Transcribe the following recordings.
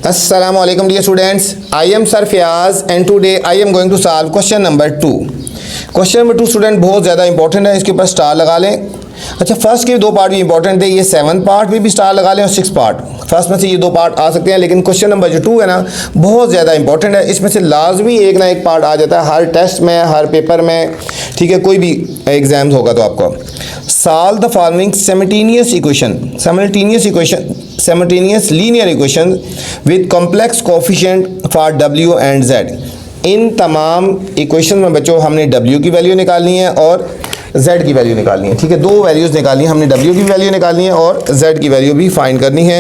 Assalamu alaikum dear students. I am Sir Fiaz and today I am going to solve question number 2. Question number 2 student बहुत ज़्यादा important है, इसके ऊपर star लगा लें। अच्छा, फर्स्ट के 2 पार्ट भी इंपॉर्टेंट थे, ये 7 पार्ट में भी स्टार लगा लें और 6 पार्ट, फर्स्ट में से ये 2 पार्ट आ सकते हैं, लेकिन क्वेश्चन नंबर जो 2 है ना बहुत ज़्यादा इंपॉर्टेंट है। इसमें से लाजमी एक ना एक पार्ट आ जाता है हर टेस्ट में, हर पेपर में, ठीक है, कोई भी एग्जाम्स होगा तो आपको solve the following simultaneous linear equation with complex coefficient for w and z। इन तमाम इक्वेशन में बच्चों हमने w की वैल्यू निकालनी है और z की वैल्यू निकालनी है, ठीक है, 2 वैल्यूज़ निकालनी है, हमने w की वैल्यू निकालनी है और z की वैल्यू भी फाइंड करनी है।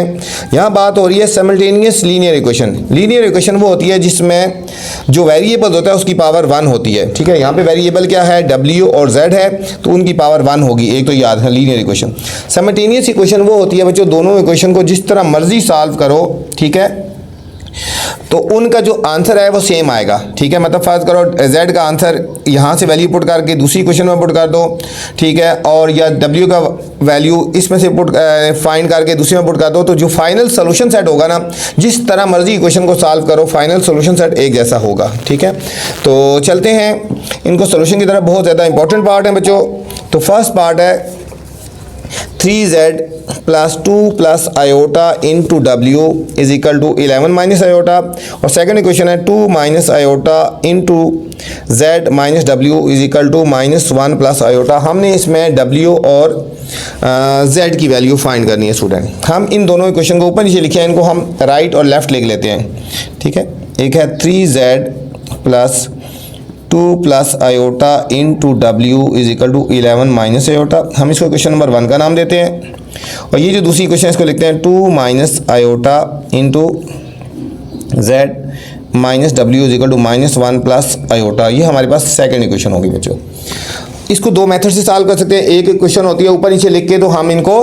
यहाँ बात हो रही है simultaneous linear equation. Linear equation वो होती है जिसमें जो वेरिएबल होता है उसकी पावर 1 होती है, ठीक है। यहाँ पे वेरिएबल क्या है, w और z है, तो उनकी पावर 1 होगी, एक तो याद है लीनियर इक्वेशन। सिमल्टेनियस इक्वेशन वो होती है बच्चों दोनों इक्वेशन को जिस तरह मर्जी सॉल्व करो, ठीक है, तो उनका जो आंसर है वो सेम आएगा, ठीक है। मतलब फर्ज करो z का आंसर यहाँ से वैल्यू पुट करके दूसरी क्वेश्चन में पुट कर दो, ठीक है, और या w का वैल्यू इसमें से पुट फाइंड करके दूसरे में पुट कर दो, तो जो फाइनल सोल्यूशन सेट होगा ना, जिस तरह मर्जी इक्वेशन को सॉल्व करो फाइनल सोल्यूशन सेट एक जैसा होगा, ठीक है। तो चलते हैं इनको सोल्यूशन की तरफ, बहुत ज़्यादा इंपॉर्टेंट पार्ट है बच्चों। तो फर्स्ट पार्ट है 3z plus 2 plus iota into W is equal to 11 minus iota, और सेकंड इक्वेशन है 2 minus iota into z minus W is equal to -1 plus iota. हमने इसमें w और z की वैल्यू फाइंड करनी है स्टूडेंट। हम इन दोनों इक्वेशन को ऊपर नीचे लिखे हैं, इनको हम राइट और लेफ्ट लिख लेते हैं, ठीक है। एक है 3z plus 2 plus iota into W is equal to 11 minus iota. हम इसको क्वेश्चन नंबर 1 का नाम देते हैं, और ये जो दूसरी क्वेश्चन इसको लिखते हैं 2 minus iota into Z minus W is equal to -1 plus iota. ये हमारे पास सेकंड इक्वेशन होगी बच्चों। इसको 2 मेथड से सॉल्व कर सकते हैं। एक इक्वेशन होती है ऊपर नीचे लिख के, तो हम इनको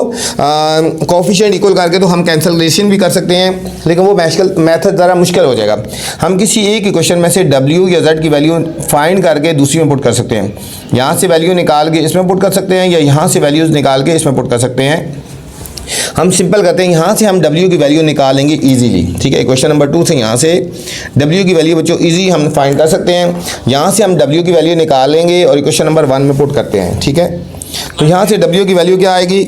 कोफिशिएंट इक्वल करके तो हम कैंसलेशन भी कर सकते हैं, लेकिन वो मेथड ज़रा मुश्किल हो जाएगा। हम किसी एक इक्वेशन में से w या z की वैल्यू फाइंड करके दूसरी में पुट कर सकते हैं। यहाँ से वैल्यू निकाल के इसमें पुट कर सकते हैं, या यहाँ से वैल्यूज़ निकाल के इसमें पुट कर सकते हैं। हम सिंपल करते हैं, यहाँ से हम w की वैल्यू निकालेंगे इजीली, ठीक है। क्वेश्चन नंबर 2 से यहाँ से w की वैल्यू बच्चों इजी हम फाइंड कर सकते हैं। यहाँ से हम w की वैल्यू निकालेंगे और क्वेश्चन नंबर 1 में पुट करते हैं, ठीक है। तो यहाँ से w की वैल्यू क्या आएगी,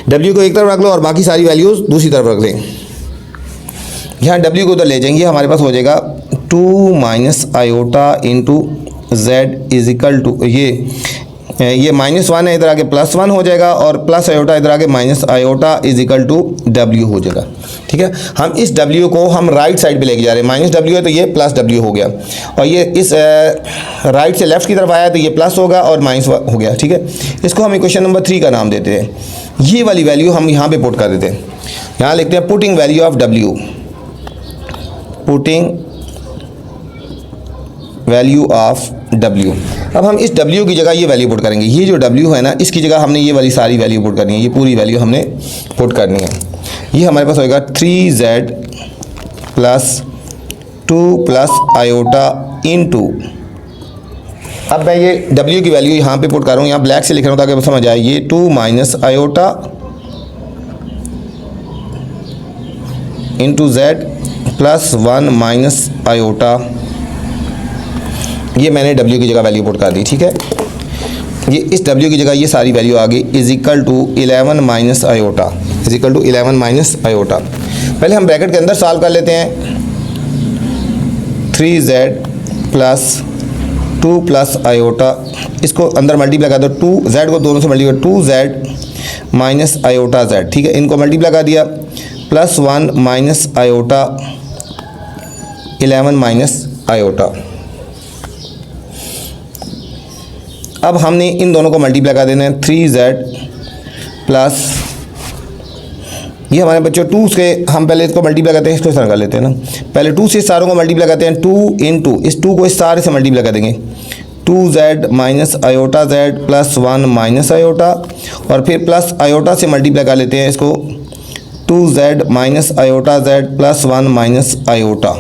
w को एक तरफ रख लो और बाकी सारी वैल्यूज़ दूसरी तरफ रख दें। यहाँ w को उधर ले जाएंगे, हमारे पास हो जाएगा 2 minus iota into Z is equal to ये -1 है, इधर आगे +1 हो जाएगा, और प्लस आयोटा इधर आगे minus iota is equal to w हो जाएगा, ठीक है। हम इस w को हम राइट साइड पे लेके जा रहे हैं, -w है तो ये +w हो गया, और ये इस राइट से लेफ्ट की तरफ आया तो ये प्लस होगा और माइनस हो गया, ठीक है। इसको हम इक्वेशन नंबर 3 का नाम देते हैं। ये वाली वैल्यू हम यहाँ पे पुट कर देते हैं। यहाँ लिखते हैं putting value of w, putting value of w। अब हम इस w की जगह ये वैल्यू पुट करेंगे। ये जो w है ना, इसकी जगह हमने ये वाली सारी वैल्यू पुट करनी है, ये पूरी वैल्यू हमने पुट करनी है। ये हमारे पास होएगा 3z plus 2 plus iota into, अब मैं ये w की वैल्यू यहाँ पे पुट कर रहा हूँ, यहाँ ब्लैक से लिख रहा हूँ ताकि समझ आए। ये 2 minus iota into z plus 1 minus iota, ये मैंने w की जगह वैल्यू पुट कर दी, ठीक है। ये इस w की जगह ये सारी वैल्यू आ गई, is equal to 11 minus iota, is equal to 11 minus iota. पहले हम ब्रैकेट के अंदर सॉल्व कर लेते हैं। 3z प्लस 2 प्लस आयोटा, इसको अंदर मल्टीप्लाई कर दो, 2z को दोनों से multiply, 2z minus iota z, ठीक है। इनको मल्टीप्लाई कर दिया, +1 माइनस आयोटा 11 माइनस आयोटा। अब हमने इन दोनों को मल्टीप्लाई कर देना है, 3z प्लस, ये हमारे बच्चों 2 से हम पहले इसको मल्टीप्लाई करते हैं, इसको इस तरह कर लेते हैं ना, पहले 2 से सारों को मल्टीप्लाई करते हैं, 2 इंटू इस 2 को इस सारे से मल्टीप्लाई कर देंगे, 2z minus iota z plus 1 minus iota, और फिर प्लस आयोटा से मल्टीप्लाई कर लेते हैं इसको, 2z minus iota z plus 1 minus iota,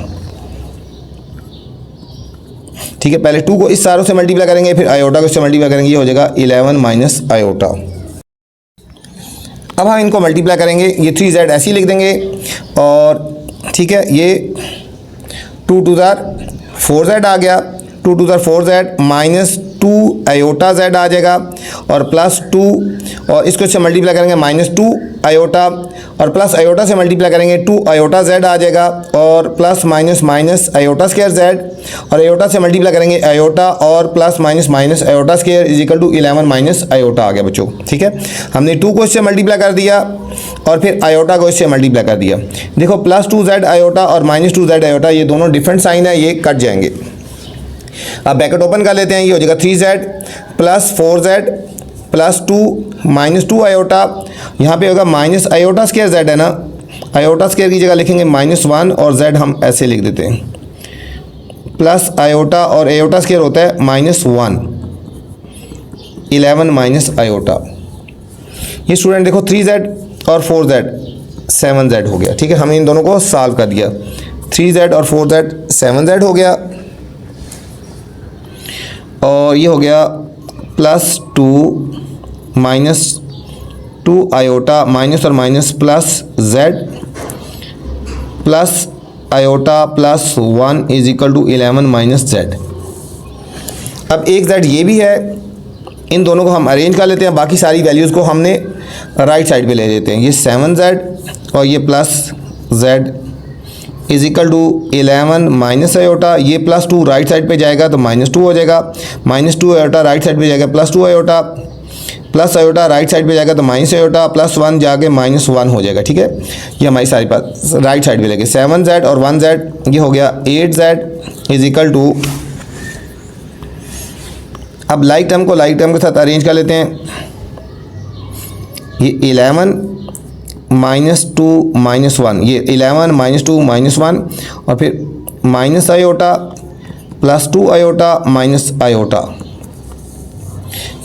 ठीक है। पहले 2 को इस सारों से मल्टीप्लाई करेंगे, फिर आयोटा को इससे मल्टीप्लाई करेंगे, ये हो जाएगा 11 माइनस आयोटा। अब हम इनको मल्टीप्लाई करेंगे, ये 3z ऐसे ही लिख देंगे, और ठीक है, ये 2 टू ज़ार 4z आ गया, 2 टू ज़ार 4z माइनस 2 आयोटा z आ जाएगा और प्लस 2 और इसको इससे मल्टीप्लाई करेंगे माइनस 2 आयोटा और प्लस आयोटा से मल्टीप्लाई करेंगे 2 आयोटा z आ जाएगा और plus minus minus iota square z और आयोटा से मल्टीप्लाई करेंगे आयोटा और plus minus minus iota square is equal to 11 minus iota आ गया बच्चों। ठीक है, हमने 2 को इससे मल्टीप्लाई कर दिया और फिर आयोटा को इससे मल्टीप्लाई कर दिया। देखो प्लस 2z आयोटा और माइनस 2z आयोटा ये दोनों डिफरेंट साइन है, ये कट जाएंगे। अब ब्रैकेट ओपन कर लेते हैं, ये हो जाएगा 3z plus 4z plus 2 minus 2 iota, यहाँ पे होगा माइनस आयोटा स्क्वायर z है ना, आयोटा स्क्वायर की जगह लिखेंगे -1 और z हम ऐसे लिख देते हैं प्लस आयोटा और आयोटा स्क्वायर होता है -1 11 माइनस आयोटा। ये स्टूडेंट देखो 3z और 4z 7z हो गया। ठीक है, हमने इन दोनों को सॉल्व कर दिया, 3z और 4z 7z हो गया और ये हो गया प्लस 2 माइनस 2 आयोटा माइनस और minus plus z plus iota plus 1 is equal to 11 minus z। अब एक z ये भी है, इन दोनों को हम अरेंज कर लेते हैं, बाकी सारी वैल्यूज़ को हमने राइट साइड पे ले लेते हैं। ये 7z और ये plus z is equal to 11 minus iota, ये प्लस 2 राइट साइड पे जाएगा तो -2 हो जाएगा, -2 आयोटा राइट साइड पे जाएगा plus 2 iota, plus iota right side पे जाएगा तो माइनस आयोटा, प्लस 1 जाके -1 हो जाएगा। ठीक है, ये हमारी सारी बात राइट साइड पे लेंगे। 7z और 1z ये हो गया 8z इज इक्वल टू, अब लाइक टर्म को लाइक टर्म के साथ अरेंज कर लेते हैं। ये 11 -2 -1, ये 11 -2 -1 और फिर minus iota plus 2 iota minus iota,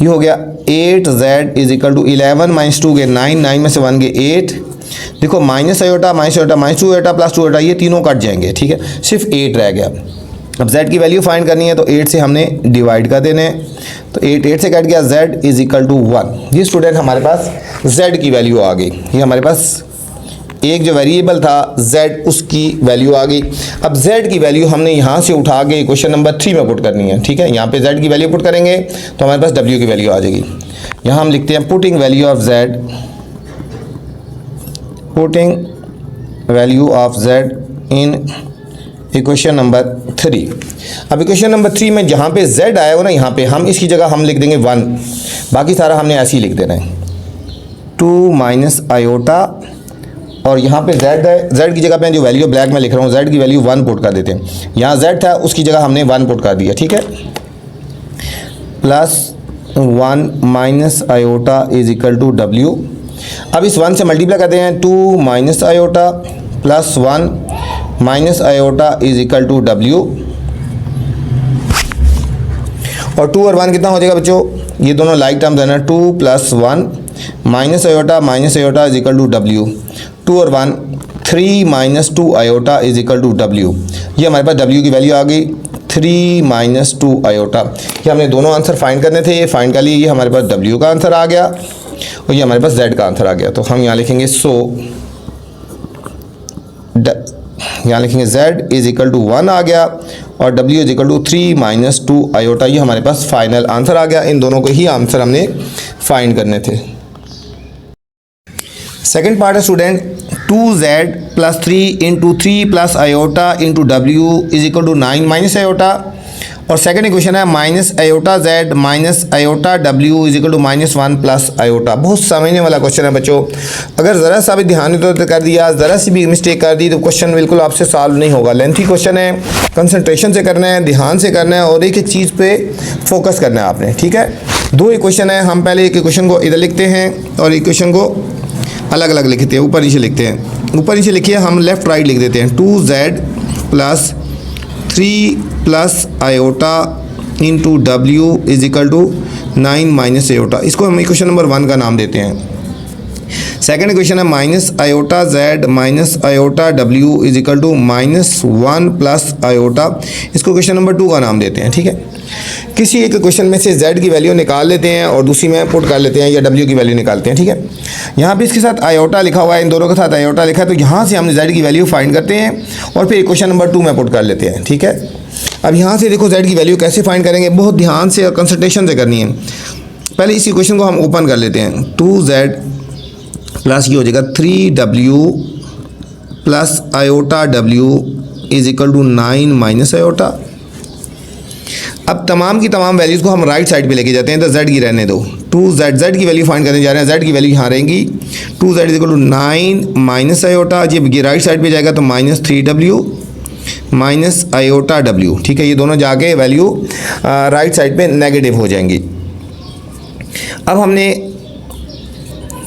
ये हो गया 8z इज इक्वल टू 11 -2 के 9, 9 में से 1 के 8। देखो minus iota -2 iota plus 2 iota ये तीनों कट जाएंगे। ठीक है, सिर्फ 8 रह गया। अब z की वैल्यू फाइंड करनी है तो 8 से हमने डिवाइड कर देने हैं, तो 8 से कट गया, z इज इक्वल टू 1। ये स्टूडेंट हमारे पास z की वैल्यू आ गई। ये हमारे पास एक जो वेरिएबल था z, उसकी वैल्यू आ गई। अब z की वैल्यू हमने यहाँ से उठा के क्वेश्चन नंबर 3 में पुट करनी है। ठीक है, यहाँ पे z की वैल्यू पुट करेंगे तो हमारे पास w की वैल्यू आ जाएगी। यहाँ हम लिखते हैं putting value of z, putting value of z in equation number 3। अब इक्वेशन नंबर 3 में जहाँ पे z आया हो ना, यहाँ पे हम इसकी जगह हम लिख देंगे 1, बाकी सारा हमने ऐसे ही लिख देना है 2 माइनस आयोटा और यहाँ पे z है, z की जगह पे जो वैल्यू ब्लैक में लिख रहा हूँ z की वैल्यू 1 पुट कर देते हैं। यहाँ z था उसकी जगह हमने 1 पुट कर दिया। ठीक है, plus 1 minus iota is equal to w। अब इस 1 से मल्टीप्लाई करते हैं, 2 minus iota plus 1 minus iota is equal to w और 2 और 1 कितना हो जाएगा बच्चों, ये दोनों लाइक टर्म्स है ना, 2 plus 1 minus iota is equal to w, 2 और 1 3 minus 2 iota is equal to w। ये हमारे पास w की वैल्यू आ गई 3 माइनस 2 आयोटा। ये हमने दोनों आंसर फाइंड करने थे, ये फाइंड कर लिए। ये हमारे पास w का आंसर आ गया और ये हमारे पास z का आंसर आ गया। तो हम यहाँ लिखेंगे यहाँ लिखेंगे z इज इक्वल टू 1 आ गया और w is equal to 3 minus 2 iota. ये हमारे पास फाइनल आंसर आ गया। इन दोनों को ही आंसर हमने फाइंड करने थे। सेकेंड पार्ट है student 2z plus 3 into 3 plus iota into w is equal to 9 minus iota और सेकेंड इक्वेशन है minus iota z minus iota w is equal to -1 plus iota. बहुत समझने वाला क्वेश्चन है बच्चों, अगर ज़रा सा भी ध्यान तो कर दिया, ज़रा सी भी मिस्टेक कर दी तो क्वेश्चन बिल्कुल आपसे सॉल्व नहीं होगा। लेंथी क्वेश्चन है, कंसंट्रेशन से करना है, ध्यान से करना है और एक एक चीज़ पे फोकस करना है आपने। ठीक है, 2 इक्वेशन है, हम पहले एक इक्वेशन को इधर लिखते हैं और इक्वेशन को अलग अलग लिखते हैं, ऊपर नीचे लिखते हैं। ऊपर नीचे लिखिए, हम लेफ़्ट राइट लिख देते हैं 2z plus 3 plus iota into w is equal to 9 minus iota. इसको हम इक्वेशन नंबर 1 का नाम देते हैं। सेकेंड इक्वेशन है minus iota z minus iota w is equal to -1 plus iota. इसको इक्वेशन नंबर 2 का नाम देते हैं। ठीक है, किसी एक क्वेश्चन में से z की वैल्यू निकाल लेते हैं और दूसरी में पुट कर लेते हैं या w की वैल्यू निकालते हैं, ठीक है। यहाँ पे इसके साथ आयोटा लिखा हुआ है, इन दोनों के साथ आयोटा लिखा है, तो यहाँ से हमने z की वैल्यू फाइंड करते हैं और फिर क्वेश्चन नंबर 2 में पुट कर लेते हैं, ठीक है। अब यहाँ से देखो z की वैल्यू कैसे फाइंड करेंगे, बहुत ध्यान से और कंसंट्रेशन से करनी है। पहले इस इक्वेशन को हम ओपन कर लेते हैं, 2z प्लस ये हो जाएगा 3w plus iota w is equal to 9 minus iota. अब तमाम की तमाम वैल्यूज़ को हम राइट साइड पे लेके जाते हैं, तो z की रहने दो, 2z की वैल्यू फाइंड करने जा रहे हैं, z की वैल्यू यहाँ रहेंगी 2z is equal to 9 minus iota, जब ये राइट साइड पे जाएगा तो minus 3w minus iota w, ठीक है। ये दोनों जाके वैल्यू राइट साइड पे नेगेटिव हो जाएंगी। अब हमने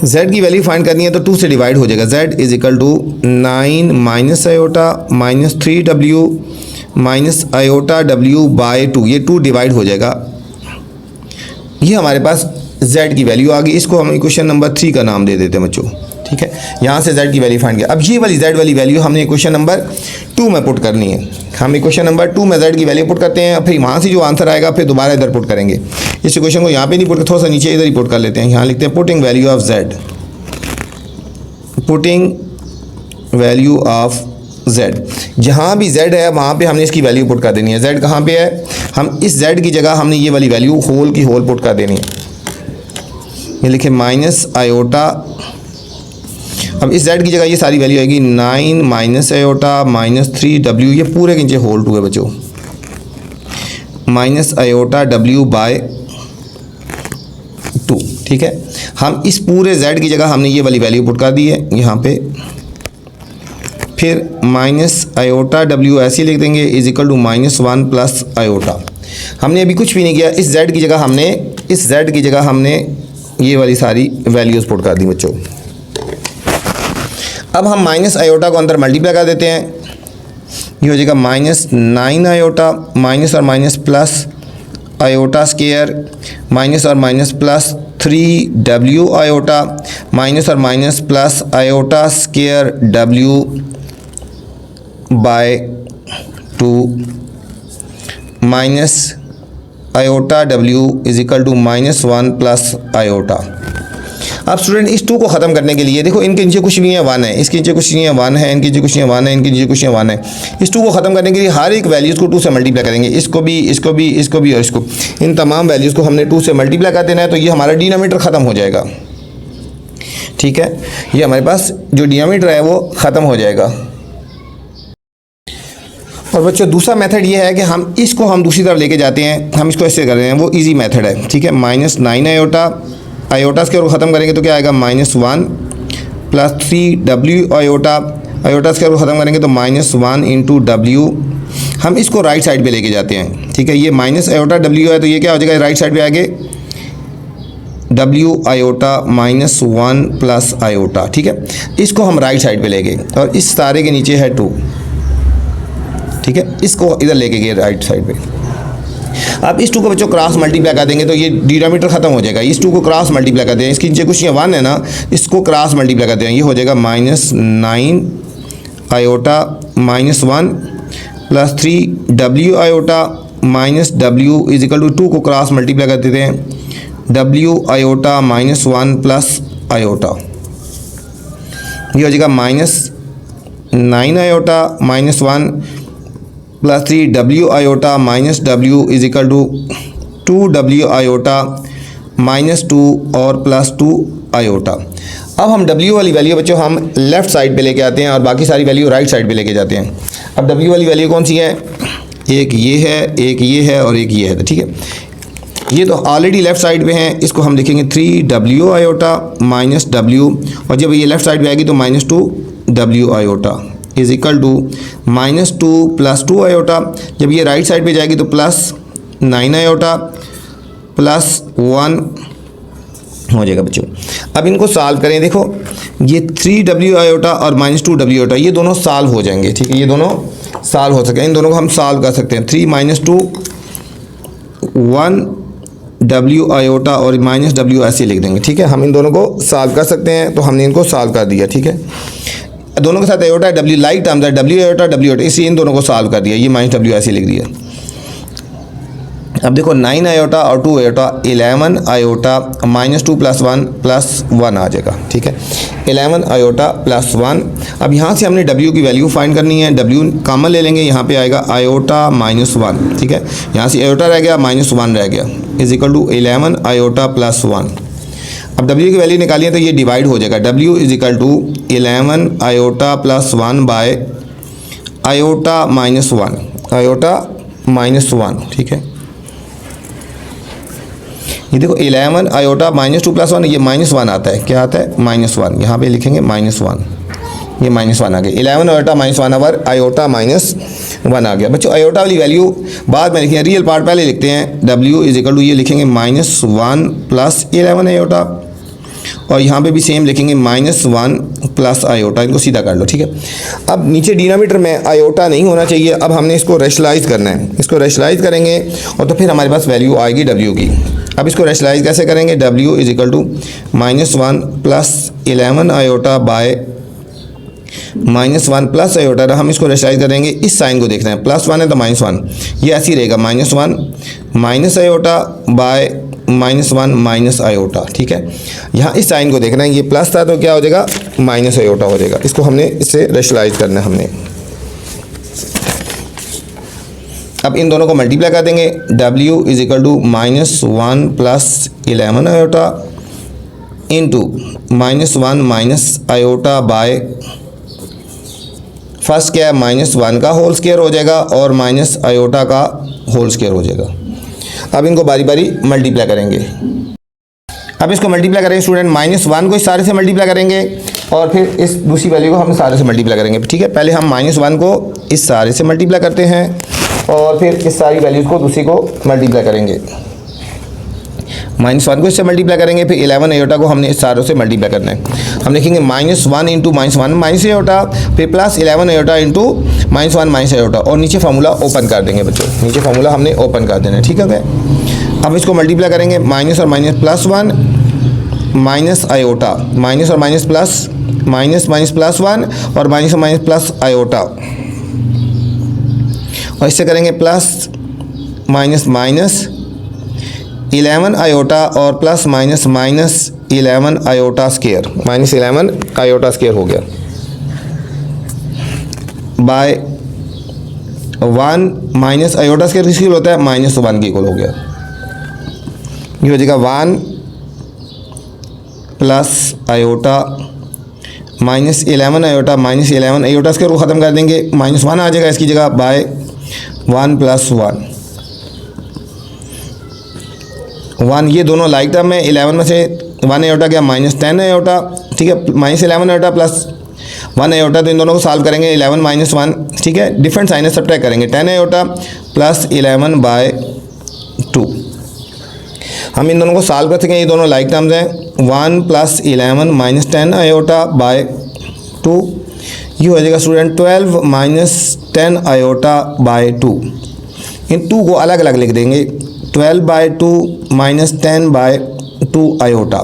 z की वैल्यू फाइंड करनी है तो 2 से डिवाइड हो जाएगा, z is equal to 9 minus iota minus 3w minus iota w by 2, ये 2 डिवाइड हो जाएगा। ये हमारे पास z की वैल्यू आ गई। इसको हम क्वेश्चन नंबर 3 का नाम दे देते हैं बच्चों, ठीक है। यहाँ से z की वैल्यू फाइंड किया। अब ये वाली z वाली वैल्यू हमने क्वेश्चन नंबर 2 में पुट करनी है। हम क्वेश्चन नंबर 2 में z की वैल्यू पुट करते हैं, फिर वहाँ से जो आंसर आएगा फिर दोबारा इधर पुट करेंगे। इस क्वेश्चन को यहाँ पे नहीं पुट, थोड़ा सा नीचे इधर ही पुट कर लेते हैं। यहाँ लिखते हैं putting value of z, putting value of z। जहाँ भी z है वहाँ पे हमने इसकी वैल्यू पुट कर देनी है। z कहाँ पे है, हम इस z की जगह हमने ये वाली वैल्यू होल की होल पुट कर देनी है। ये लिखे माइनस आयोटा, अब इस z की जगह ये सारी वैल्यू आएगी 9 माइनस आयोटा माइनस 3w, ये पूरे के नीचे होल 2 है बच्चों, माइनस आयोटा w बाय 2, ठीक है। हम इस पूरे z की जगह हमने ये वाली वैल्यू पुट कर दी है यहाँ पे, फिर माइनस आयोटा w ऐसे लिख देंगे is equal to -1 plus iota. हमने अभी कुछ भी नहीं किया, इस z की जगह हमने ये वाली सारी वैल्यूज़ पुट कर दी बच्चों। अब हम माइनस आयोटा को अंदर मल्टीप्लाई कर देते हैं, ये हो जाएगा -9 आयोटा माइनस और minus plus iota square minus और minus plus 3w iota minus और minus plus iota square w by 2 minus iota w is equal to -1 plus iota. अब स्टूडेंट इस 2 को ख़त्म करने के लिए देखो, इनके नीचे कुछ भी है 1 है, इसके नीचे कुछ नहीं है 1 है, इनके नीचे कुछ नहीं है 1 है, इनके नीचे कुछ नहीं है 1 है। इस 2 को ख़त्म करने के लिए हर एक वैल्यूज़ को 2 से मल्टीप्लाई करेंगे, इसको भी, इसको भी, इसको भी और इसको, इन तमाम वैल्यूज़ को हमने 2 से मल्टीप्लाई कर देना है, तो ये हमारा डिनोमिनेटर ख़त्म हो जाएगा, ठीक है। ये हमारे पास जो डिनोमिनेटर है वो ख़त्म हो जाएगा। और बच्चों दूसरा मेथड ये है कि हम इसको हम दूसरी तरफ लेके जाते हैं, हम इसको ऐसे कर रहे हैं, वो इजी मेथड है, ठीक है। -9 आयोटा स्क्वायर को ख़त्म करेंगे तो क्या आएगा -1 प्लस 3w आयोटा स्क्वायर को ख़त्म करेंगे तो -1 इंटू w। हम इसको राइट साइड पे लेके जाते हैं, ठीक है। ये माइनस आयोटा w है तो ये क्या हो जाएगा, राइट साइड पे आगे w आयोटा -1 प्लस आयोटा, ठीक है। इसको हम राइट साइड पे ले गए और इस सारे के नीचे है 2, ठीक है। इसको इधर लेके गए राइट साइड पे। अब इस 2 को बच्चों क्रॉस मल्टीप्लाई कर देंगे तो ये डिनोमिनेटर खत्म हो जाएगा। इस 2 को क्रॉस मल्टीप्लाई कर दें, इसके नीचे कुछ ये 1 है ना, इसको क्रॉस मल्टीप्लाई कर दें, ये हो जाएगा -9 iota -1 plus 3w iota minus w is equal to 2 को क्रॉस मल्टीप्लाई कर देते हैं, w आयोटा -1 प्लस आयोटा, ये हो जाएगा -9 iota -1 plus 3w iota minus w is equal to 2w iota -2 और प्लस 2 आयोटा। अब हम w वाली वैल्यू बच्चों हम लेफ़्ट साइड पे लेके आते हैं और बाकी सारी वैल्यू राइट साइड पे लेके जाते हैं। अब w वाली वैल्यू कौन सी है, एक ये है, एक ये है और एक ये है, ठीक है। ये तो ऑलरेडी लेफ़्ट साइड पे हैं, इसको हम लिखेंगे 3w आयोटा -w, और जब ये लेफ़्ट साइड पे आएगी तो -2w iota is equal to -2 plus 2 iota. जब ये राइट साइड पे जाएगी तो +9 आयोटा प्लस 1 हो जाएगा बच्चों। अब इनको सॉल्व करें, देखो ये 3w आयोटा और -2w आयोटा ये दोनों सॉल्व हो जाएंगे, ठीक है। ये दोनों सॉल्व हो सके, इन दोनों को हम सॉल्व कर सकते हैं। 3 - 2 1w आयोटा और -w ऐसे लिख देंगे, ठीक है। हम इन दोनों को सॉल्व कर सकते हैं, तो हमने इनको सॉल्व कर दिया, ठीक है। दोनों के साथ आयोटा w लाइक टर्म्स है, w आयोटा w आयोटा, इसलिए इन दोनों को सॉल्व कर दिया, ये -w ऐसे लिख दिया। अब देखो 9 आयोटा और 2 आयोटा, 11 आयोटा -2 + 1 आ जाएगा, ठीक है। 11 आयोटा +1। अब यहाँ से हमने w की वैल्यू फाइंड करनी है, w कॉमन ले लेंगे, यहाँ पे आएगा आयोटा -1, ठीक है। यहाँ से आयोटा रह गया, -1 रह गया, = 11 आयोटा +1। अब w की वैल्यू निकालिए तो ये डिवाइड हो जाएगा, w = 11 iota +1 by iota -1, iota -1, ठीक है। ये देखो 11 आयोटा -2 + 1, ये -1 आता है, क्या आता है -1, यहाँ पे लिखेंगे -1, ये -1 आ गया। 11 आयोटा -1 ओवर आयोटा -1 आ गया। बच्चों आयोटा वाली वैल्यू बाद में लिखेंगे, रियल पार्ट पहले लिखते हैं। w = ये लिखेंगे -1 + 11 आयोटा, और यहाँ पे भी सेम लिखेंगे -1 + आयोटा, इनको सीधा कर लो, ठीक है। अब नीचे डिनोमिनेटर में आयोटा नहीं होना चाहिए, अब हमने इसको रेशनलाइज करना है, इसको रेशनलाइज करेंगे और तो फिर हमारे पास वैल्यू आएगी w की। अब इसको रेशनलाइज कैसे करेंगे, w = -1 + 11 आयोटा बाय -1 + आयोटा। हम इसको रेशनलाइज करेंगे, इस साइन को देखना है, +1 है तो -1, ये ऐसे ही रहेगा, -1 आयोटा बाय -1 आयोटा, ठीक है। यहाँ इस साइन को देखना है, ये प्लस था तो क्या हो जाएगा आयोटा हो जाएगा। इसको हमने इससे रेशनलाइज करना है हमने। अब इन दोनों को मल्टीप्लाई कर देंगे, w = -1 + 11 iota into -1 iota by, first क्या है -1 का होल स्क्वायर हो जाएगा और माइनस आयोटा का होल स्क्वायर हो जाएगा। अब इनको बारी बारी मल्टीप्लाई करेंगे। अब इसको मल्टीप्लाई करेंगे स्टूडेंट, -1 को इस सारे से मल्टीप्लाई करेंगे और फिर इस दूसरी वैल्यू को हम सारे से मल्टीप्लाई करेंगे, ठीक है। पहले हम -1 को इस सारे से मल्टीप्लाई करते हैं और फिर इस सारी वैल्यूज़ को दूसरी को मल्टीप्लाई करेंगे। -1 को इससे मल्टीप्लाई करेंगे, फिर 11 आयोटा को हमने इस सारों से मल्टीप्लाई करना है। हम लिखेंगे -1 × -1 आयोटा, फिर + 11 आयोटा इंटू -1 आयोटा, और नीचे फार्मूला ओपन कर देंगे बच्चों, नीचे फार्मूला हमने ओपन कर देना है, ठीक है। अब इसको मल्टीप्लाई करेंगे, माइनस और माइनस +1 माइनस आयोटा, माइनस और माइनस प्लस, माइनस माइनस +1 और माइनस और माइनस प्लस आयोटा, और इससे करेंगे प्लस माइनस माइनस 11 आयोटा और plus minus minus 11 iota square, minus 11 iota square हो गया बाय 1 माइनस आयोटा स्क्वायर किसकी होता है, -1 की इक्वल हो गया। ये हो जाएगा 1 plus iota minus 11 iota, minus 11 iota square को ख़त्म कर देंगे, -1 आ जाएगा इसकी जगह बाय 1 + 1, ये दोनों लाइक टर्म में 11 में से 1 आयोटा गया -10 आयोटा, ठीक है, -11 आयोटा प्लस 1 आयोटा, तो इन दोनों को सॉल्व करेंगे 11 - 1, ठीक है, डिफरेंट साइन सब्ट्रैक्ट करेंगे, 10 आयोटा प्लस 11/2। हम इन दोनों को सॉल्व कर सकें, ये दोनों लाइक टर्म्स हैं, 1 + 11 - 10 आयोटा बाय 2, ये हो जाएगा स्टूडेंट 12 - 10 आयोटा बाय 2। इन 2 को अलग अलग लिख देंगे, 12/2 - 10/2 आयोटा,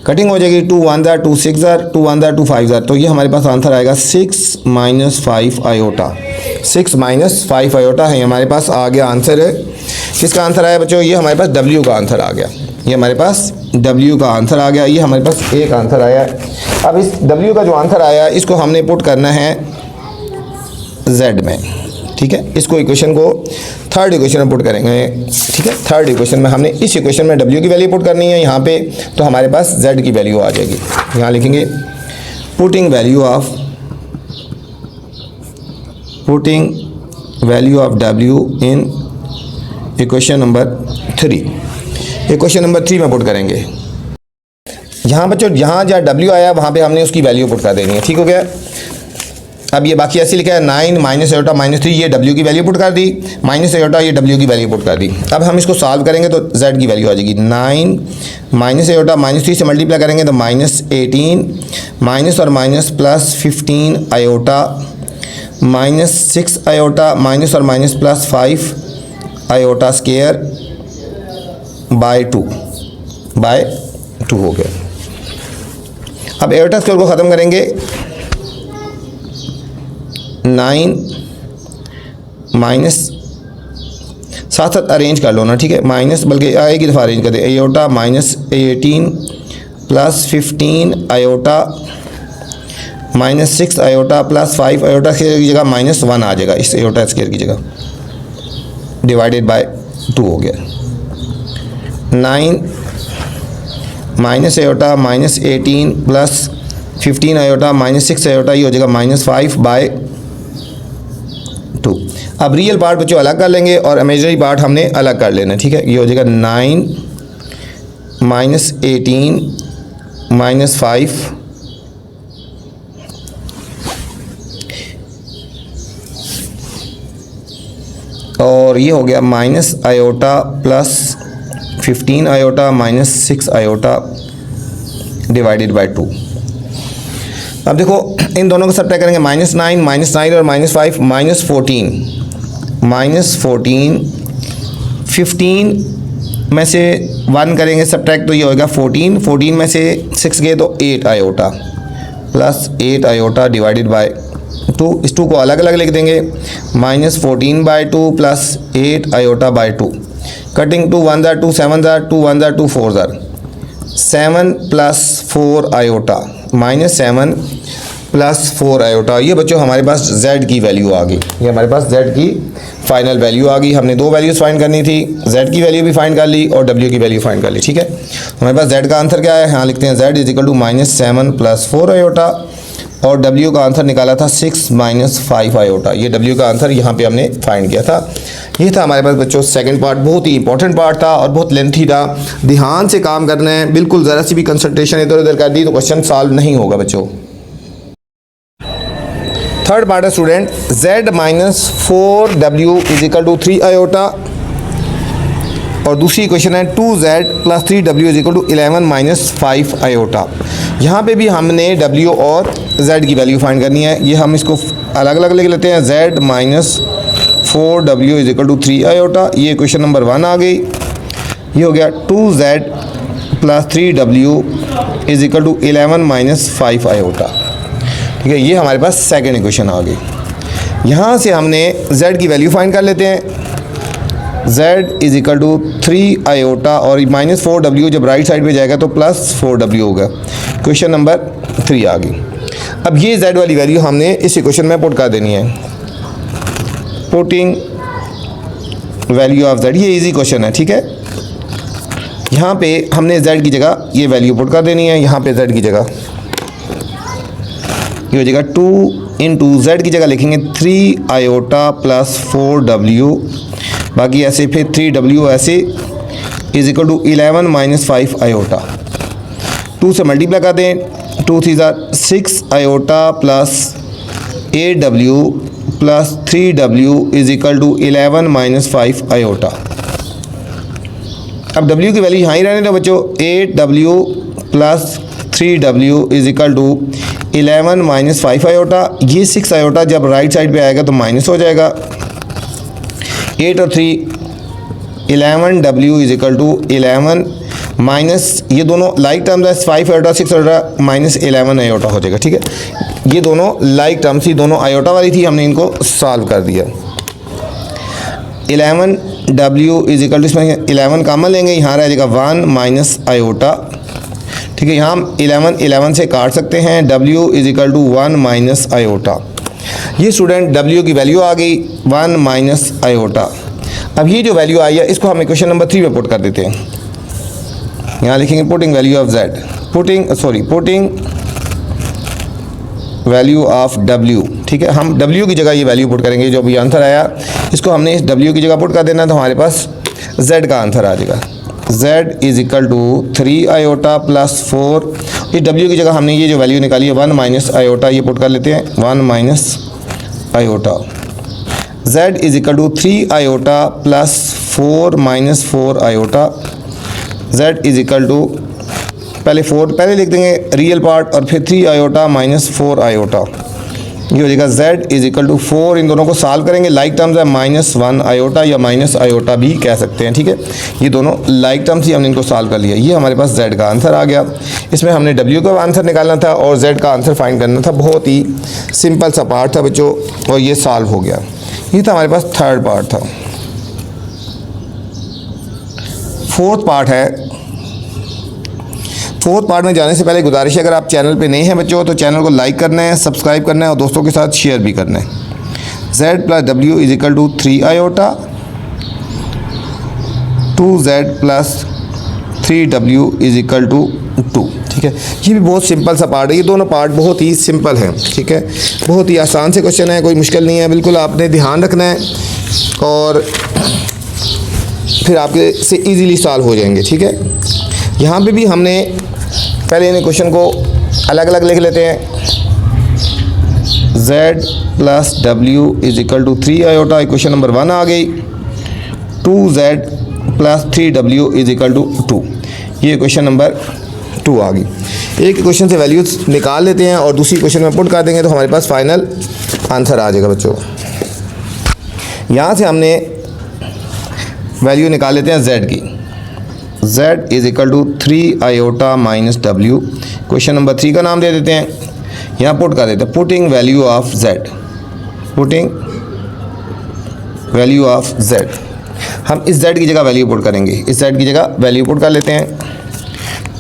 कटिंग हो जाएगी, 2 1 * 2 6 * 2 1 * 2 5, तो ये हमारे पास आंसर आएगा 6 - 5 आयोटा, 6 - 5 आयोटा है हमारे पास आ गया आंसर है। किसका आंसर आया बच्चों, ये हमारे पास W का आंसर आ गया, ये हमारे पास W का आंसर आ गया, ये हमारे पास एक आंसर आया। अब इस W का जो आंसर आया इसको हमने पुट करना है Z में, ठीक है, इसको इक्वेशन को थर्ड इक्वेशन में पुट करेंगे, ठीक है, थर्ड इक्वेशन में हमने इस इक्वेशन में W की वैल्यू पुट करनी है यहाँ पे, तो हमारे पास Z की वैल्यू आ जाएगी। यहाँ लिखेंगे putting value of W in equation number 3, equation number 3 में पुट करेंगे। यहाँ बच्चों जहाँ जहाँ W आया वहाँ पे हमने उसकी वैल्यू पुट कर देनी है, ठीक हो गया। अब ये बाकी ऐसे लिखा है 9 - आयोटा -3, ये W की वैल्यू पुट कर दी, माइनस आयोटा ये W की वैल्यू पुट कर दी। अब हम इसको सॉल्व करेंगे तो Z की वैल्यू आ जाएगी, 9 - आयोटा -3 से मल्टीप्लाई करेंगे तो -18 माइनस और minus plus 15 iota -6 iota minus और minus plus 5 iota square by 2 हो गया। अब आयोटा स्क्वायर को ख़त्म करेंगे, 9 माइनस साथ साथ अरेंज कर लो ना, ठीक है। माइनस बल्कि एक ही दफ़ा अरेंज कर दे, iota minus 18 plus 15 iota minus 6 iota plus 5 iota की जगह -1 आ जाएगा इस आयोटा स्क्वायर की जगह, डिवाइडेड बाय 2 हो गया। 9 minus iota minus 18 plus 15 iota minus 6 iota, ये हो जाएगा -5/2। अब रियल पार्ट बच्चों अलग कर लेंगे और इमेजिनरी पार्ट हमने अलग कर लेना, ठीक है। ये हो जाएगा 9 माइनस 18 माइनस 5 और ये हो गया minus iota plus 15 iota minus 6 iota divided by 2। अब देखो इन दोनों को सब्ट्रैक्ट करेंगे, -9 और -5 -14 15 में से 1 करेंगे सब्ट्रैक्ट तो ये होगा 14 में से 6 गए तो 8 iota plus 8 iota divided by 2। इस 2 को अलग अलग लिख देंगे, -14/2 plus 8 iota by 2। Cutting 2 1 2 7 2 1 2 4 7 plus 4 iota -7 plus 4 iota. ये बच्चों हमारे पास z की वैल्यू आ गई, ये हमारे पास z की फाइनल वैल्यू आ गई। हमने 2 वैल्यूज़ फाइंड करनी थी, z की वैल्यू भी फाइंड कर ली और w की वैल्यू फाइंड कर ली, ठीक है। हमारे पास z का आंसर क्या है, यहाँ लिखते हैं z = -7 प्लस 4 आयोटा और w का आंसर निकाला था 6 - 5 आयोटा। ये w का आंसर यहाँ पे हमने फाइंड किया था। ये था हमारे पास बच्चों सेकंड पार्ट, बहुत ही इंपॉर्टेंट पार्ट था और बहुत लेंथी था। ध्यान से काम करना है, बिल्कुल ज़रा सी भी कंसंट्रेशन इधर उधर कर दी तो क्वेश्चन सॉल्व नहीं होगा बच्चों। थर्ड पार्ट है स्टूडेंट, z - 4w = 3 आयोटा और दूसरी इक्वेशन है 2z + 3w = 11 - 5 आयोटा। यहाँ पे भी हमने w और z की वैल्यू फाइंड करनी है। ये हम इसको अलग अलग लिख लेते हैं, z - 4w = 3 आयोटा। ये इक्वेशन नंबर 1 आ गई। ये हो गया 2z + 3w = 11 - 5 आयोटा, ठीक है। ये हमारे पास सेकंड इक्वेशन आ गई। यहाँ से हमने z की वैल्यू फाइंड कर लेते हैं, z = 3 आयोटा और -4w जब राइट साइड पे जाएगा तो +4w होगा। क्वेश्चन नंबर 3 आ गई। अब ये z वाली वैल्यू हमने इस इक्वेशन में पुट कर देनी है, पुटिंग वैल्यू ऑफ z। ये इजी क्वेश्चन है, ठीक है। यहाँ पे हमने z की जगह ये वैल्यू पुट कर देनी है, यहाँ पे z की जगह ये हो जाएगा 2 × z की जगह लिखेंगे 3 आयोटा प्लस 4w, बाकी ऐसे फिर 3w ऐसे = 11 - 5 आयोटा। 2 से मल्टीप्लाई कर दें, 2 3 6 iota plus 8w plus 3w = 11 - 5 iota. अब w की वैल्यू यहाँ ही रहने दो बच्चों, 8w प्लस 3w = 11 - 5 आयोटा। ये 6 आयोटा जब राइट साइड पे आएगा तो माइनस हो जाएगा, 8 और 3 11w = 11 माइनस ये दोनों लाइक टर्म्स है, 5 आयोटा 6 आयोटा -11 आयोटा हो जाएगा, ठीक है। ये दोनों लाइक टर्म्स थी, दोनों आयोटा वाली थी, हमने इनको सॉल्व कर दिया। 11w = इसमें 11 कॉमन लेंगे, यहाँ रह जाएगा 1 - आयोटा, ठीक है। यहाँ हम 11 से काट सकते हैं, w = 1 - आयोटा। ये स्टूडेंट w की वैल्यू आ गई 1 - आयोटा। अब ये जो वैल्यू आई है इसको हम इक्वेशन नंबर 3 में पुट कर देते हैं। यहाँ लिखेंगे putting value of z, putting value of w, ठीक है। हम w की जगह ये वैल्यू पुट करेंगे, जो भी आंसर आया इसको हमने इस w की जगह पुट कर देना, तो हमारे पास z का आंसर आ जाएगा। z = 3 आयोटा प्लस 4, इस w की जगह हमने ये जो वैल्यू निकाली है 1 - आयोटा, ये पुट कर लेते हैं 1 - iota. z = 3 iota plus 4 - 4 iota. z = पहले 4 पहले लिख देंगे रियल पार्ट और फिर 3 आयोटा -4 आयोटा। ये हो जाएगा z = 4। इन दोनों को सॉल्व करेंगे, लाइक टर्म्स है -1 आयोटा या माइनस आयोटा भी कह सकते हैं, ठीक है। ये दोनों लाइक टर्म्स ही हमने इनको सॉल्व कर लिया। ये हमारे पास z का आंसर आ गया। इसमें हमने w का आंसर निकालना था और z का आंसर फाइंड करना था। बहुत ही सिंपल सा पार्ट था बच्चों और ये सॉल्व हो गया। ये था हमारे पास थर्ड पार्ट था। फोर्थ पार्ट है। फोर्थ पार्ट में जाने से पहले गुजारिश है, अगर आप चैनल पे नए हैं बच्चों तो चैनल को लाइक करना है, सब्सक्राइब करना है और दोस्तों के साथ शेयर भी करना है। z plus W is equal to 3 iota 2z plus 3w is equal to 2। ठीक है, ये भी बहुत सिंपल सा पार्ट है, ये दोनों पार्ट बहुत ही सिंपल हैं। ठीक है, बहुत ही आसान से क्वेश्चन है, कोई मुश्किल नहीं है, बिल्कुल आपने ध्यान रखना है और फिर आपके से इजीली सॉल्व हो जाएंगे। ठीक है, यहाँ पे भी हमने पहले इन क्वेश्चन को अलग अलग लिख लेते हैं। z plus W is equal to 3 iota, equation number 1 आ गई। 2z plus 3w is equal to 2, ये इक्वेशन नंबर 2 आ गई। एक इक्वेशन से वैल्यूज निकाल लेते हैं और दूसरी इक्वेशन में पुट कर देंगे तो हमारे पास फाइनल आंसर आ जाएगा बच्चों। यहाँ से हमने वैल्यू निकाल लेते हैं z की। z is equal to 3 iota minus W, question number 3 का नाम दे देते हैं। यहाँ पुट कर देते हैं putting value of z, putting value of z। हम इस z की जगह वैल्यू पुट करेंगे, इस z की जगह वैल्यू पुट कर लेते हैं।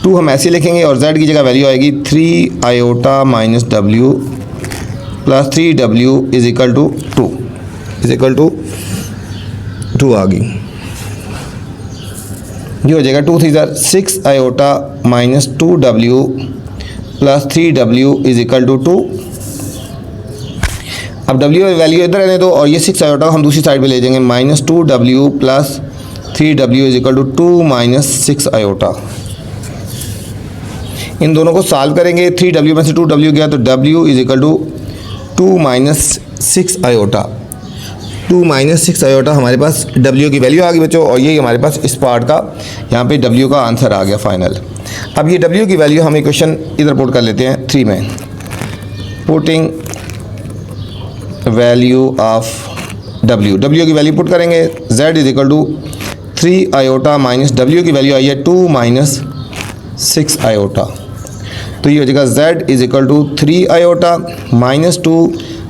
2 हम ऐसे लिखेंगे और z की जगह वैल्यू आएगी 3 iota minus W plus 3w is equal to 2, is equal to 2 आ गई। ये हो जाएगा 2 3 6 iota minus 2w plus 3w is equal to 2। अब w वैल्यू इधर रहने दो और ये 6 आयोटा हम दूसरी साइड पे ले जाएंगे, minus 2w plus 3w is equal to 2 minus 6 iota. इन दोनों को सॉल्व करेंगे, 3w में से 2w गया तो w is equal to 2 minus 6 iota. 2 minus 6 iota हमारे पास w की वैल्यू आ गई बच्चों और यही हमारे पास इस पार्ट का यहाँ पे w का आंसर आ गया फाइनल। अब ये w की वैल्यू हम इक्वेशन इधर पुट कर लेते हैं 3 में। पुटिंग वैल्यू ऑफ w की वैल्यू पुट करेंगे, z is equal to 3 iota minus w की वैल्यू आई है 2 माइनस 6 आयोटा, तो ये हो जाएगा z is equal to 3 iota minus 2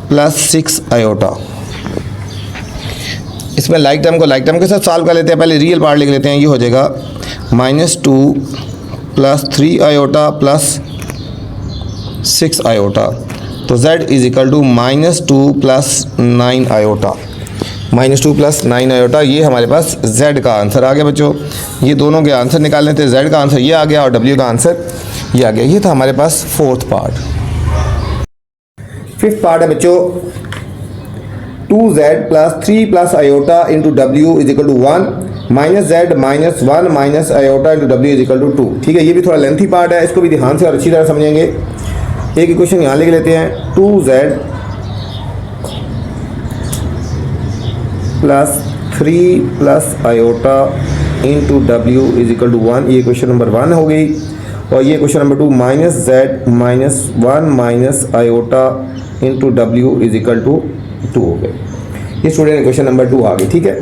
plus 6 iota. इसमें लाइक टर्म को लाइक टर्म के साथ सॉल्व कर लेते हैं, पहले रियल पार्ट लिख लेते हैं। ये हो जाएगा minus 2 plus 3 iota plus 6 iota, तो z is equal to minus 2 plus 9 iota, minus 2 plus 9 iota. ये हमारे पास z का आंसर आ गया बच्चों। ये दोनों के आंसर निकालने थे, z का आंसर ये आ गया और w का आंसर ये आ गया। ये था हमारे पास फोर्थ पार्ट। फिफ्थ पार्ट है बच्चों 2z plus 3 plus iota into w is equal to 1 minus z minus 1 minus iota into w is equal to 2। ठीक है, ये भी थोड़ा लेंथी पार्ट है, इसको भी ध्यान से और अच्छी तरह समझेंगे। एक इक्वेशन यहाँ लिख लेते हैं 2z plus 3 plus iota into w is equal to 1, ये क्वेश्चन नंबर 1 हो गई। और ये question number 2 minus z minus 1 minus iota into w is equal to 2 हो गए। ये स्टूडेंट इक्वेशन नंबर 2 आ गई। ठीक है,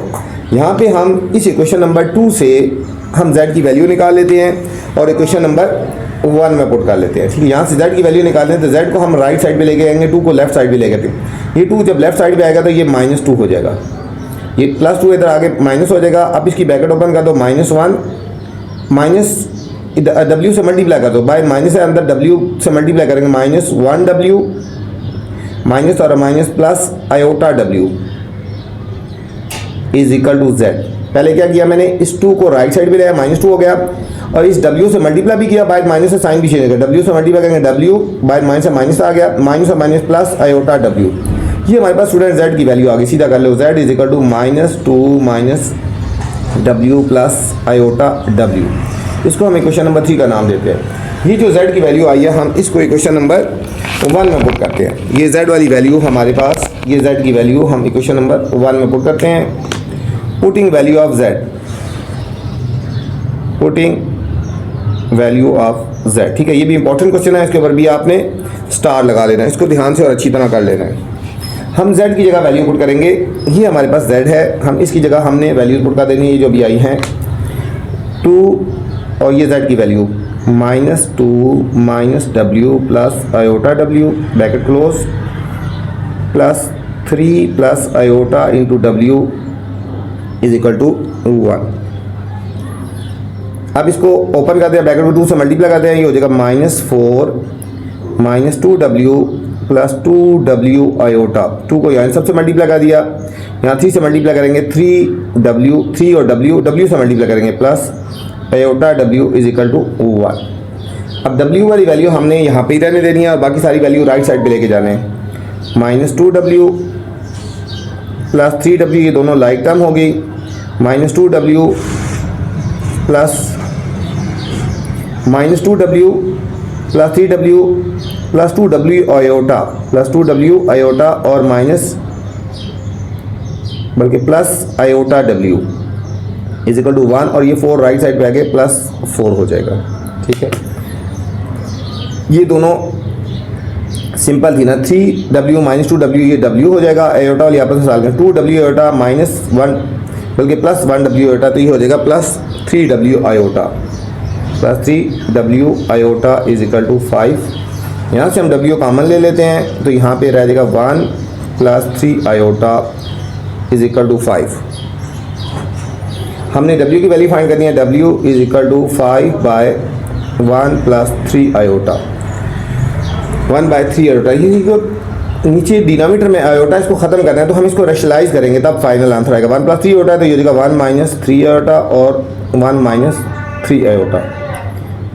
यहाँ पे हम इस इक्वेशन नंबर 2 से हम z की वैल्यू निकाल लेते हैं और इक्वेशन नंबर 1 में पुट कर लेते हैं। ठीक है, यहाँ से z की वैल्यू निकालते हैं तो z को हम राइट साइड पे लेके आएंगे, 2 को लेफ्ट साइड पे ले गए थे। ये 2 जब लेफ्ट साइड पे आएगा तो ये माइनस 2 हो जाएगा, ये प्लस 2 इधर आगे माइनस हो जाएगा। अब इसकी ब्रैकेट ओपन कर दो, माइनस 1 माइनस w से मल्टीप्लाई कर दो, बाय माइनस है अंदर w से मल्टीप्लाई करेंगे, माइनस 1w माइनस और minus plus iota w is equal to z। पहले क्या किया मैंने, इस 2 को राइट साइड पे लाया, माइनस 2 हो गया और इस w से मल्टीप्लाई भी किया, बाय माइनस से साइन भी चेंज करेगा, w से मल्टीप्लाई करेंगे w बाय माइनस से माइनस आ गया, माइनस और माइनस प्लस आयोटा w। ये हमारे पास स्टूडेंट z की वैल्यू आ गई, सीधा कर लो, z is equal to minus 2 minus w plus iota w। इसको हम इक्वेशन नंबर 3 का नाम देते हैं। ये जो z की वैल्यू आई है हम इसको इक्वेशन नंबर 1 में पुट करते हैं। ये z वाली वैल्यू हमारे पास, ये z की वैल्यू हम इक्वेशन नंबर 1 में पुट करते हैं। Putting value of z, putting value of z। ठीक है, ये भी इंपॉर्टेंट क्वेश्चन है, इसके ऊपर भी आपने स्टार लगा लेना है, इसको ध्यान से और अच्छी तरह कर लेना है। हम z की जगह वैल्यू पुट करेंगे, ये हमारे पास z है, हम इसकी जगह हमने वैल्यू पुट कर देनी है, ये जो भी आई हैं 2 और ये z की value minus 2 minus w plus iota w bracket close plus 3 plus iota into w is equal to 1। अब इसको ओपन करते हैं, ब्रैकेट को 2 से मल्टीप्लाई करते हैं, ये हो जाएगा -4 - 2w प्लस 2w आयोटा। 2 को यहाँ सबसे मल्टीप्लाई कर दिया, यहाँ 3 से मल्टीप्लाई करेंगे 3w, 3 और w से मल्टीप्लाई करेंगे plus iota w is equal to 1। अब w वाली वैल्यू हमने यहाँ पे ही रहने देनी है और बाकी सारी वैल्यू राइट साइड पे लेके जाने हैं। -2w प्लस 3w, ये दोनों लाइक टर्म हो गई, -2w plus 3w plus 2w iota और plus iota w is equal to 1 और ये 4 राइट साइड पे आ गए +4 हो जाएगा। ठीक है, ये दोनों सिंपल थी ना, 3w - 2w ये w हो जाएगा, आयोटा वाली आपस में साल में 2w आयोटा -1 बल्कि +1w आयोटा, तो ये हो जाएगा +3w iota, +3w iota is equal to 5। यहाँ से हम w कॉमन ले लेते हैं तो यहाँ पे रह जाएगा 1 + 3 आयोटा इज इक्वल टू 5। हमने w की वैल्यू फाइंड करनी है, w is equal to 5/1 + 3 iota, 1/3 iota. ये जो नीचे डिनोमिनेटर में आयोटा इसको ख़त्म करना है तो हम इसको रेशनलाइज करेंगे तब फाइनल आंसर आएगा। 1 + 3 आयोटा तो ये देगा 1 - 3 आयोटा और 1 - 3 iota.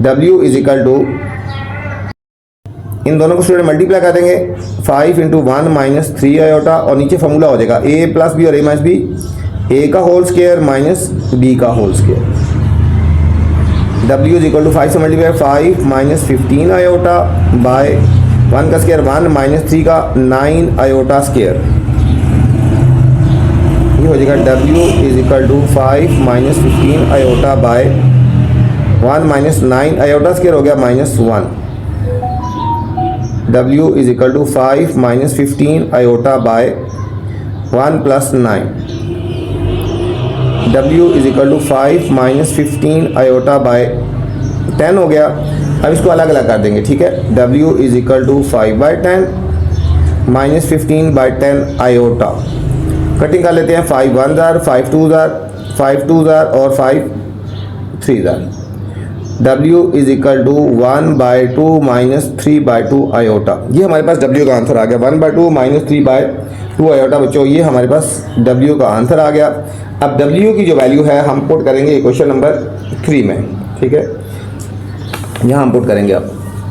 w is equal to, इन दोनों को स्टूडेंट मल्टीप्लाई कर देंगे, 5 × 1 - 3 आयोटा और नीचे फॉर्मूला हो जाएगा a + b और a - b, a का होल स्क्वायर माइनस b का whole square. w is equal to 5 से मल्टीप्लाई 5 - 15 आयोटा बाय 1 का स्क्वायर 1 - 3 का 9 आयोटा स्क्वायर। ये हो जाएगा w is equal to 5 - 15 iota by 1 - 9 iota square हो गया -1। w is equal to 5 - 15 iota by 1 + 9। w is equal to 5 - 15 iota by 10 हो गया। अब इसको अलग अलग कर देंगे। ठीक है, w is equal to 5/10 - 15/10 iota. Cutting कर लेते हैं, 5 1 ज़ार, 5 2 ज़ार, 5 2 ज़ार और 5 3 ज़ार। w is equal to 1/2 - 3/2 iota. ये हमारे पास w का आंसर आ गया, 1/2 - 3/2 आयोटा। बच्चों ये हमारे पास w का आंसर आ गया। अब w की जो वैल्यू है हम पुट करेंगे क्वेश्चन नंबर 3 में। ठीक है, यहाँ हम पुट करेंगे, अब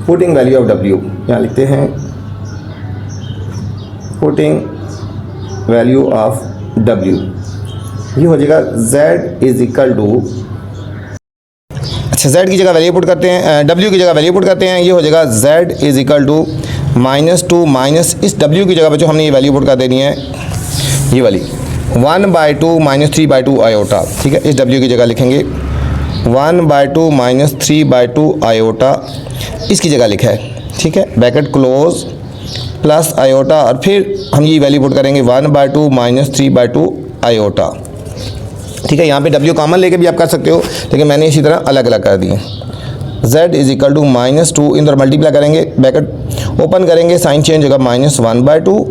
पुटिंग वैल्यू ऑफ w, यहाँ लिखते हैं पुटिंग वैल्यू ऑफ w। ये हो जाएगा z इज इक्वल टू, अच्छा z की जगह वैल्यू पुट करते हैं, w की जगह वैल्यू पुट करते हैं। ये हो जाएगा z is equal to -2 minus इस w की जगह बच्चों हमने ये वैल्यू पुट कर देनी है, ये वाली 1/2 - 3/2 आयोटा। ठीक है, इस w की जगह लिखेंगे 1/2 - 3/2 आयोटा, इसकी जगह लिखा है। ठीक है, ब्रैकेट क्लोज प्लस आयोटा और फिर हम ये वैल्यू पुट करेंगे 1/2 - 3/2 आयोटा। ठीक है, यहाँ पे w कॉमन लेके भी आप कर सकते हो, लेकिन मैंने इसी तरह अलग अलग कर दिए। z इज इक्वल टू -2, इन तरह मल्टीप्लाई करेंगे, ब्रैकेट ओपन करेंगे, साइन चेंज होगा -1/2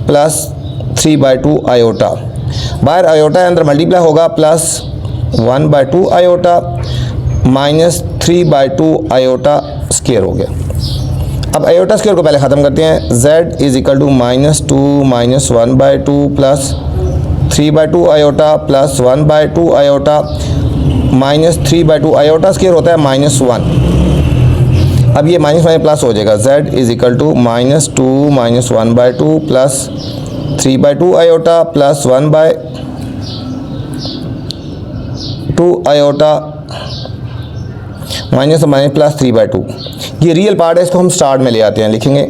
प्लस 3/2 आयोटा, बाहर आयोटा अंदर मल्टीप्लाई होगा प्लस 1/2 आयोटा -3/2 आयोटा स्क्वायर हो गया। अब आयोटा स्क्वायर को पहले ख़त्म करते हैं, z is equal to -2 - 1/2 plus 3/2 iota plus 1/2 iota -3/2 iota square होता है -1। अब ये माइनस प्लस हो जाएगा, z is equal to -2 - 1/2 plus 3/2 iota plus 1/2 iota minus plus 3/2। ये रियल पार्ट है, इसको हम स्टार्ट में ले आते हैं, लिखेंगे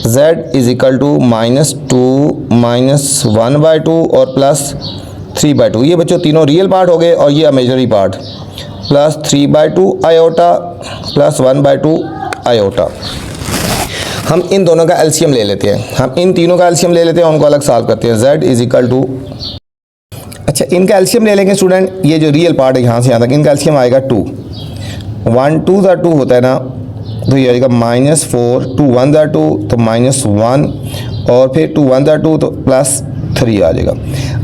z इज इक्वल टू -2 - 1/2 और प्लस 3/2। ये बच्चों तीनों रियल पार्ट हो गए और ये imaginary part plus 3/2 iota plus 1/2 iota. हम इन दोनों का एलसीएम ले लेते हैं, हम इन तीनों का एलसीएम ले लेते हैं, उनको अलग सॉल्व करते हैं। z इज इक्वल टू, अच्छा इनका एलसीएम ले लेंगे स्टूडेंट, ये जो रियल पार्ट है यहाँ से यहाँ तक इनका एलसीएम आएगा 2, 1 2 ज़ा 2 होता है ना, तो ये आएगा -4, 2 1 ज़ा 2 तो -1 और फिर 2 1 ज़ा 2 तो प्लस 3 आ जाएगा।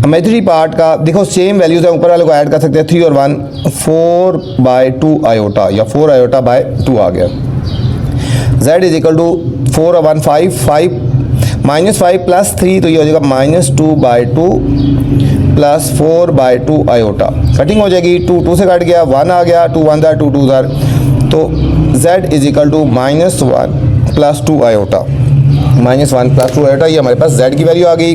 इमेजिनरी पार्ट का देखो सेम वैल्यूज़ है, ऊपर वाले को ऐड कर सकते हैं 3 और 1 4/2 आयोटा या 4 आयोटा बाय 2 आ गया। z इज इक्वल टू 4 और 1 5 -5 प्लस 3 तो ये हो जाएगा -2/2 प्लस 4/2 आयोटा। कटिंग हो जाएगी, 2 से कट गया, 1 आ गया, 2 1 2 2 तो z is equal to -1 plus 2 iota, -1 plus 2 iota. ये हमारे पास z की वैल्यू आ गई।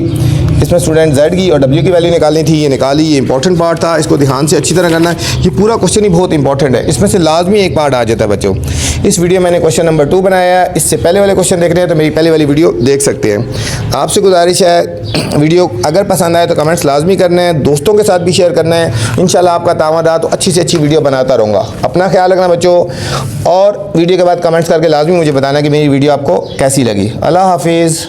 इसमें स्टूडेंट z की और w की वैल्यू निकालनी थी, ये निकाली। ये इंपॉर्टेंट पार्ट था, इसको ध्यान से अच्छी तरह करना है। ये पूरा क्वेश्चन ही बहुत इंपॉर्टेंट है, इसमें से लाजमी एक पार्ट आ जाता है बच्चों। इस वीडियो मैंने क्वेश्चन नंबर 2 बनाया है, इससे पहले वाले क्वेश्चन देख रहे हैं तो मेरी पहले वाली वीडियो देख सकते हैं। आपसे गुजारिश है वीडियो अगर पसंद आए तो कमेंट्स लाजमी करना है, दोस्तों के साथ भी शेयर करना है। इंशाल्लाह आपका तावन रहा तो अच्छी से अच्छी वीडियो बनाता रहूँगा। अपना ख्याल रखना बच्चों, और वीडियो के बाद कमेंट्स करके लाजमी मुझे बताना कि मेरी वीडियो आपको कैसी लगी। अल्लाह हाफिज़।